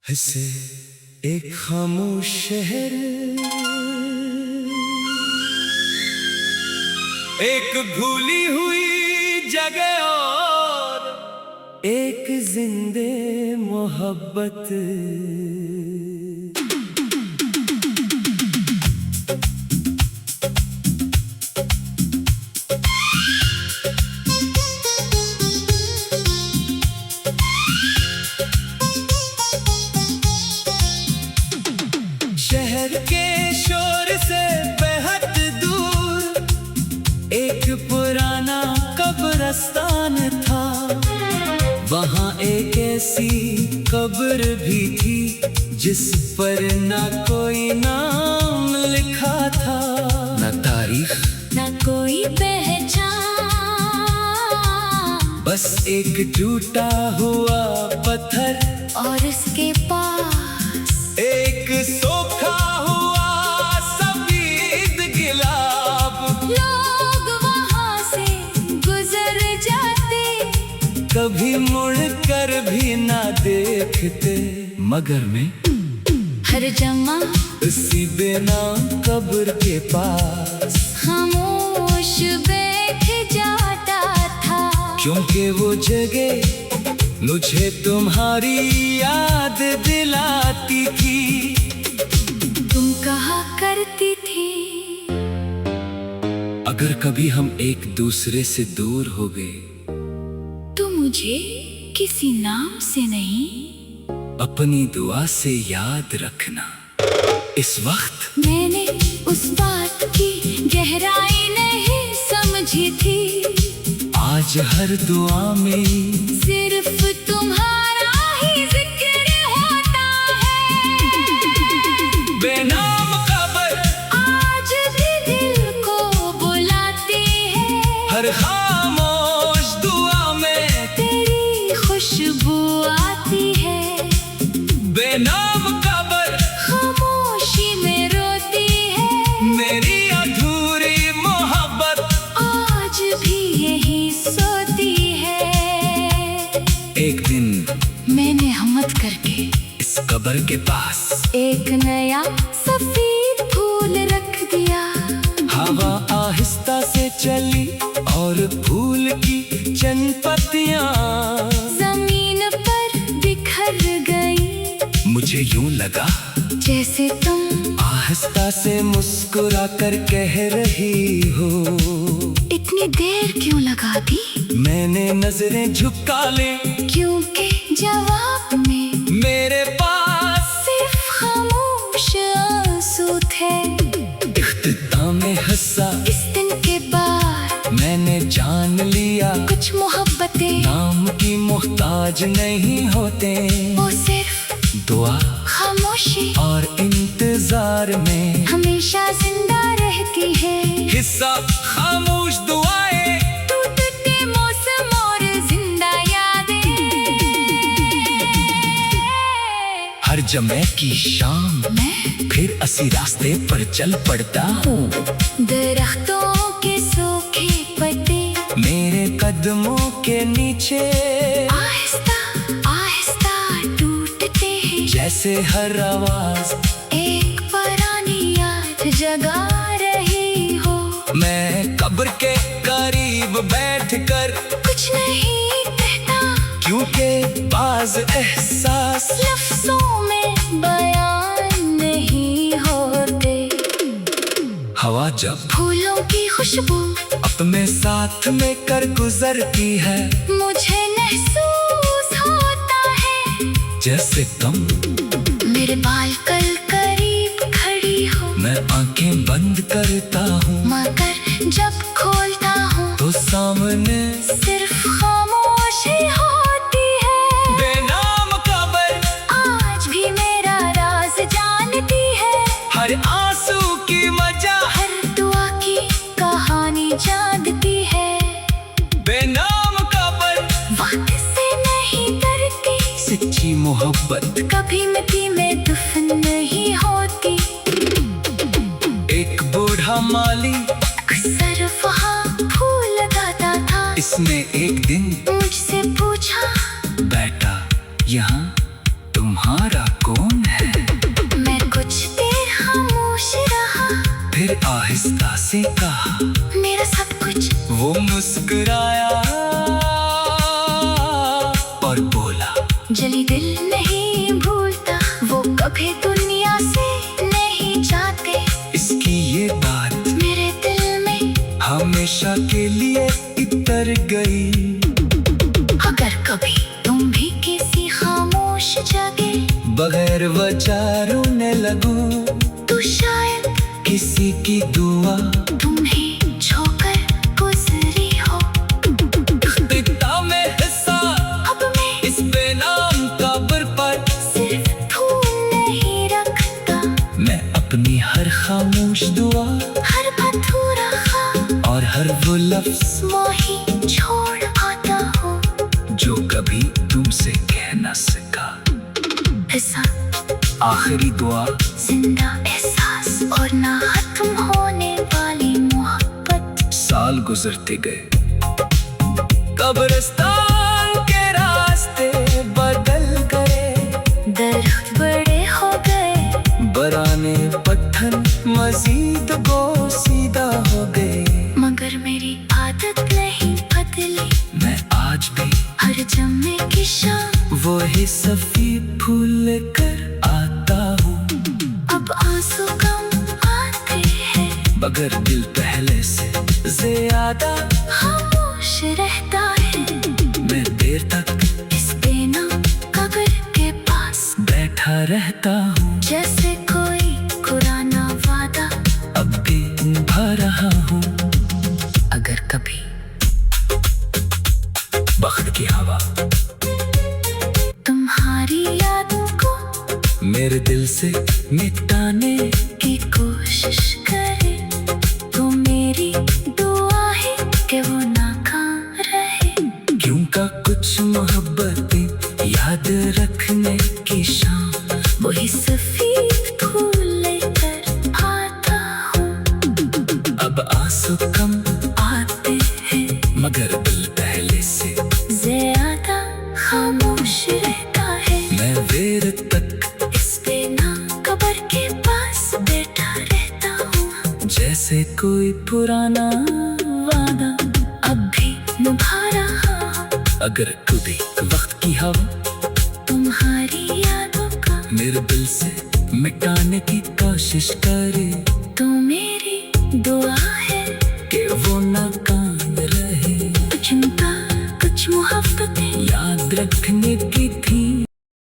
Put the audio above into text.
हंसे एक खामोश शहर, एक भूली हुई जगह और एक जिंदे मोहब्बत। शहर के शोर से बेहद दूर एक पुराना कब्रिस्तान था। वहाँ एक ऐसी कब्र भी थी जिस पर न कोई नाम लिखा था, न तारीख न कोई पहचान, बस एक टूटा हुआ पत्थर और उसके पास एक सोखा हुआ सफेद गिलाब। लोग वहाँ से गुजर जाते, कभी मुड़ कर भी ना देखते, मगर मैं हर जमा उसी बेनाम कब्र के पास खामोश बैठ जाता था। क्योंकि वो जगह मुझे तुम्हारी याद दिलाती थी। तुम कहा करती थी, अगर कभी हम एक दूसरे से दूर हो गए तो मुझे किसी नाम से नहीं, अपनी दुआ से याद रखना। इस वक्त मैंने उस बात की गहराई नहीं समझी थी। आज हर दुआ में सिर्फ तुम्हारा ही जिक्र होता है। बेनाम कब्र आज भी दिल को बुलाती है, हर खामोश दुआ में तेरी खुशबू आती है। बेनाम कब्र खामोशी में रोती है, मेरी अधूरी मोहब्बत आज भी यही सोती है। एक दिन मैंने हिम्मत करके इस कब्र के पास एक नया सफेद फूल रख दिया। हवा आहिस्ता से चली और फूल की चंद पत्तियां जमीन पर बिखर गई। मुझे यूं लगा जैसे तुम आहिस्ता से मुस्कुरा कर कह रही हो, इतनी देर क्यों लगा दी? मैंने नजरें झुका ले क्योंकि जवाब में मेरे पास सिर्फ खामोश आंसू थे। इख्तिताम में हंसा इस दिन के बाद मैंने जान लिया, कुछ मोहब्बतें नाम की मोहताज नहीं होते, वो सिर्फ दुआ खामोशी और इंतजार में हमेशा जिंदा रहती है। हिस्सा खामोश दुआएं, टूटते मौसम और जिंदा यादें। हर जमे की शाम मैं फिर असी रास्ते पर चल पड़ता हूँ। दरख्तों के सूखे पत्ते मेरे कदमों के नीचे आहिस्ता आहिस्ता टूटते हैं, जैसे हर आवाज एक पुरानी याद जगा रही हो। मैं कब्र के करीब बैठकर कुछ नहीं कहता, क्योंकि बाज एहसास लफ्जों में बयान नहीं होते। हवा जब फूलों की खुशबू अपने साथ में कर गुजरती है, मुझे महसूस होता है जैसे तुम मेरे बालकल करीब खड़ी हो। मैं आंखें बंद करता हूँ मगर जब खोलता हूँ तो सामने सिर्फ खामोशी होती है। बेनाम कब्र आज भी मेरा राज जानती है, हर आंसू की वजह हर दुआ की कहानी जानती है। बेनाम कब्र वक्त से नहीं डरती, सच्ची मोहब्बत कभी मिट्टी में दफन नहीं होती। एक बूढ़ा माली अक्सर वहाँ फूल लगाता था, इसने एक दिन मुझसे पूछा बेटा यहाँ तो तुम्हारा कौन है? मैं कुछ देर खामोश रहा, फिर आहिस्ता से कहा, मेरा सब कुछ। वो मुस्कुराया और बोला, जली दिल नहीं भूलता, वो कभी दुनिया से नहीं जाते। इसकी ये बात मेरे दिल में हमेशा के लिए इतर गई। अगर कभी तुम भी किसी खामोश जगह बगैर वजह रोने लगूं, तो शायद किसी की दुआ तुम्हें छोकर गुजरी हो। पिता में हिस्सा अब मैं इस बेनाम कब्र पर सिर्फ फूल नहीं रखता, मैं अपनी हर खामोश दुआ हर अधूरा ख्वाब और हर वो लफ्ज मोही छोड़ आता हूँ। जो कभी तुमसे कह न सका। ऐसा आखिरी दुआ, जिंदा एहसास और ना खत्म होने वाली मोहब्बत। साल गुजरते गए, कब्रिस्तान के रास्ते बदल गए, दरख्त बड़े हो गए, बराने पत्थर मजीद सीधा हो गए। मगर मेरी आदत नहीं बदली, मैं आज भी हर जम्मे की शाम वही सफेद फूल लेकर आता हूँ। अब आंसू कम आते हैं, मगर दिल पहले से ज्यादा खामोश रहता है। मैं देर तक इस बेनाम कब्र के पास बैठा रहता हूँ, जैसे कोई पुराना वादा अब भी निभा रहा हूँ। अगर कभी वक्त की हवा तुम्हारी यादों को मेरे दिल से मिटाने की कोशिश करे, तो मेरी दुआ है कि वो नाकाम रहे। क्योंकि कुछ मोहब्बतें याद रखने की शाम वही सफेद फूल लेकर आता हूँ। अब आंसू कम आते हैं, मगर दिल पहले से ज्यादा खामोश रहता है। मैं देर तक इस बेनाम कब्र के पास बैठा रहता हूँ, जैसे कोई पुराना वादा अब भी निभा रहा हूँ। अगर कभी वक्त की हवा तुम्हारी यादों का मेरे दिल से मिटाने की कोशिश करे, तो मेरी दुआ है कि वो नाकाम रहे। चिंता कुछ मोहब्बतें याद रखने